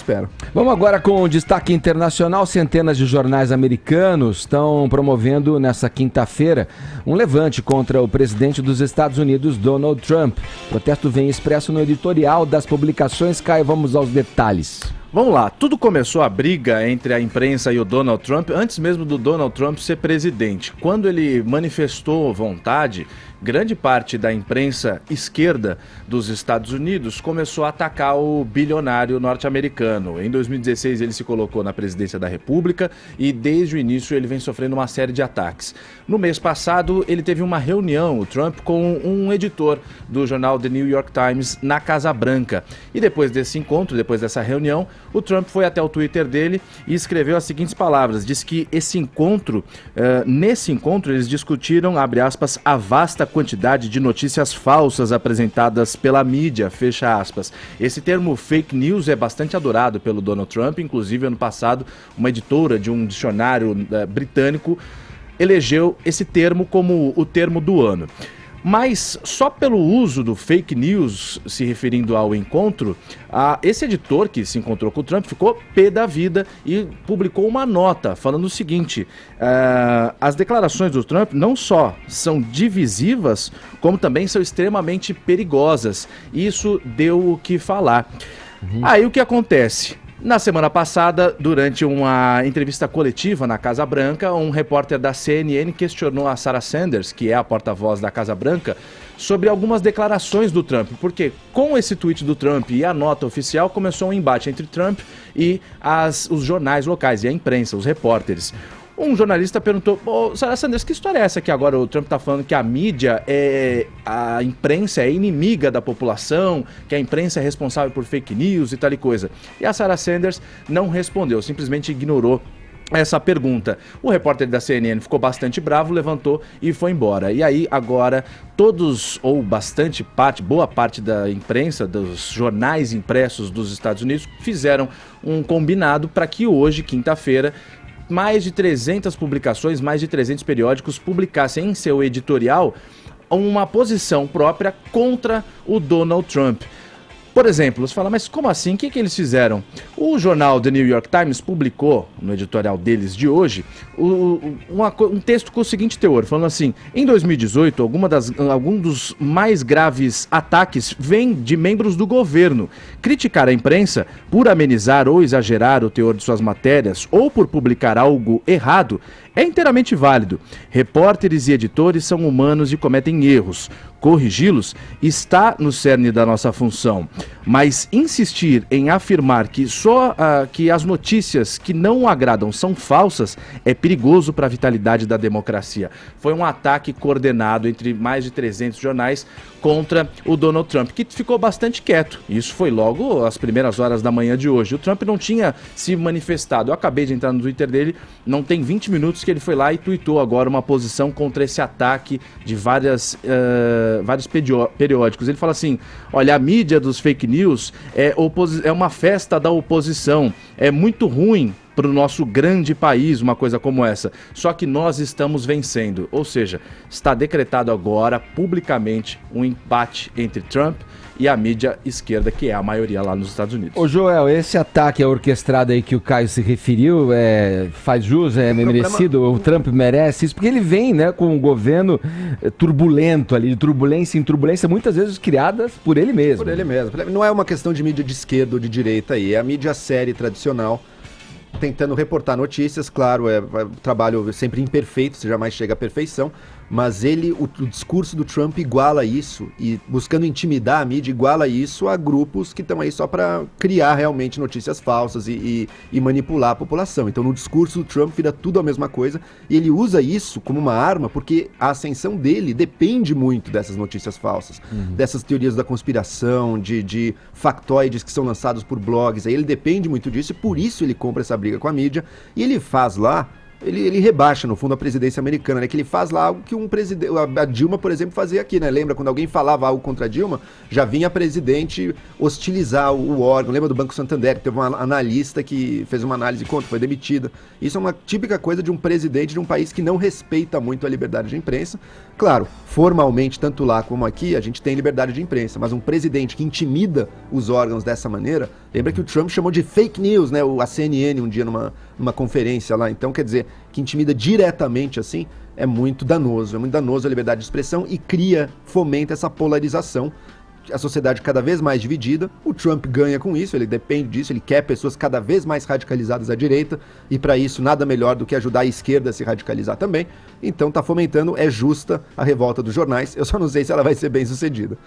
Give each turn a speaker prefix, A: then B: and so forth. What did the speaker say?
A: espero.
B: Vamos agora com o destaque internacional. Centenas de jornais americanos estão promovendo nessa quinta-feira um levante contra o presidente dos Estados Unidos, Donald Trump. O protesto vem expresso no editorial das publicações. Caio, vamos aos detalhes.
C: Vamos lá, tudo começou a briga entre a imprensa e o Donald Trump antes mesmo do Donald Trump ser presidente. Quando ele manifestou vontade, grande parte da imprensa esquerda dos Estados Unidos começou a atacar o bilionário norte-americano. Em 2016 ele se colocou na presidência da República e desde o início ele vem sofrendo uma série de ataques. No mês passado ele teve uma reunião, o Trump, com um editor do jornal The New York Times na Casa Branca. E depois desse encontro, depois dessa reunião, o Trump foi até o Twitter dele e escreveu as seguintes palavras. Diz que nesse encontro eles discutiram, abre aspas, a vasta quantidade de notícias falsas apresentadas pela mídia, fecha aspas. Esse termo fake news é bastante adorado pelo Donald Trump. Inclusive, ano passado, uma editora de um dicionário britânico elegeu esse termo como o termo do ano. Mas só pelo uso do fake news, se referindo ao encontro, esse editor que se encontrou com o Trump ficou pé da vida e publicou uma nota falando o seguinte: as declarações do Trump não só são divisivas, como também são extremamente perigosas. Isso deu o que falar. Aí o que acontece? Na semana passada, durante uma entrevista coletiva na Casa Branca, um repórter da CNN questionou a Sarah Sanders, que é a porta-voz da Casa Branca, sobre algumas declarações do Trump, porque com esse tweet do Trump e a nota oficial começou um embate entre Trump e os jornais locais e a imprensa, os repórteres. Um jornalista perguntou: Sarah Sanders, que história é essa que agora o Trump está falando que a mídia a imprensa é inimiga da população, que a imprensa é responsável por fake news e tal e coisa? E a Sarah Sanders não respondeu, simplesmente ignorou essa pergunta. O repórter da CNN ficou bastante bravo, levantou e foi embora. E aí agora todos, ou boa parte da imprensa, dos jornais impressos dos Estados Unidos, fizeram um combinado para que hoje, quinta-feira, mais de 300 publicações, mais de 300 periódicos publicassem em seu editorial uma posição própria contra o Donald Trump. Por exemplo, você fala, mas como assim? O que eles fizeram? O jornal The New York Times publicou, no editorial deles de hoje, um texto com o seguinte teor, falando assim: em 2018, algum dos mais graves ataques vem de membros do governo. Criticar a imprensa por amenizar ou exagerar o teor de suas matérias ou por publicar algo errado é inteiramente válido. Repórteres e editores são humanos e cometem erros. Corrigi-los está no cerne da nossa função. Mas insistir em afirmar que que as notícias que não agradam são falsas é perigoso para a vitalidade da democracia. Foi um ataque coordenado entre mais de 300 jornais contra o Donald Trump, que ficou bastante quieto. Isso foi logo às primeiras horas da manhã de hoje. O Trump não tinha se manifestado. Eu acabei de entrar no Twitter dele, não tem 20 minutos que ele foi lá e tweetou agora uma posição contra esse ataque de vários periódicos. Ele fala assim: olha, a mídia dos fake news é uma festa da oposição, é muito ruim para o nosso grande país uma coisa como essa, só que nós estamos vencendo. Ou seja, está decretado agora publicamente um empate entre Trump e a mídia esquerda, que é a maioria lá nos Estados Unidos.
B: Ô Joel, esse ataque orquestrado aí que o Caio se referiu, faz jus, merecido, o Trump merece isso, porque ele vem, né, com um governo turbulento ali, de turbulência em turbulência, muitas vezes criadas por ele mesmo.
A: Por ele mesmo. Não é uma questão de mídia de esquerda ou de direita aí, é a mídia séria e tradicional, tentando reportar notícias. Claro, é um trabalho sempre imperfeito, você jamais chega à perfeição, mas o discurso do Trump iguala isso, e buscando intimidar a mídia, iguala isso a grupos que estão aí só para criar realmente notícias falsas e manipular a população. Então no discurso do Trump vira tudo a mesma coisa, e ele usa isso como uma arma porque a ascensão dele depende muito dessas notícias falsas, dessas teorias da conspiração, de factoides que são lançados por blogs. Aí ele depende muito disso, e por isso ele compra essa briga com a mídia, e ele faz lá, ele rebaixa, no fundo, a presidência americana, né? Que ele faz lá algo que a Dilma, por exemplo, fazia aqui, né? Lembra, quando alguém falava algo contra a Dilma, já vinha a presidente hostilizar o órgão. Lembra do Banco Santander, que teve uma analista que fez uma análise contra, foi demitida. Isso é uma típica coisa de um presidente de um país que não respeita muito a liberdade de imprensa. Claro, formalmente, tanto lá como aqui, a gente tem liberdade de imprensa, mas um presidente que intimida os órgãos dessa maneira Lembra que o Trump chamou de fake news, né? A CNN um dia numa conferência lá. Então, quer dizer, que intimida diretamente assim é muito danoso. É muito danoso a liberdade de expressão e fomenta essa polarização. A sociedade cada vez mais dividida, o Trump ganha com isso, ele depende disso, ele quer pessoas cada vez mais radicalizadas à direita, e para isso nada melhor do que ajudar a esquerda a se radicalizar também. Então está fomentando, é justa a revolta dos jornais, eu só não sei se ela vai ser bem sucedida.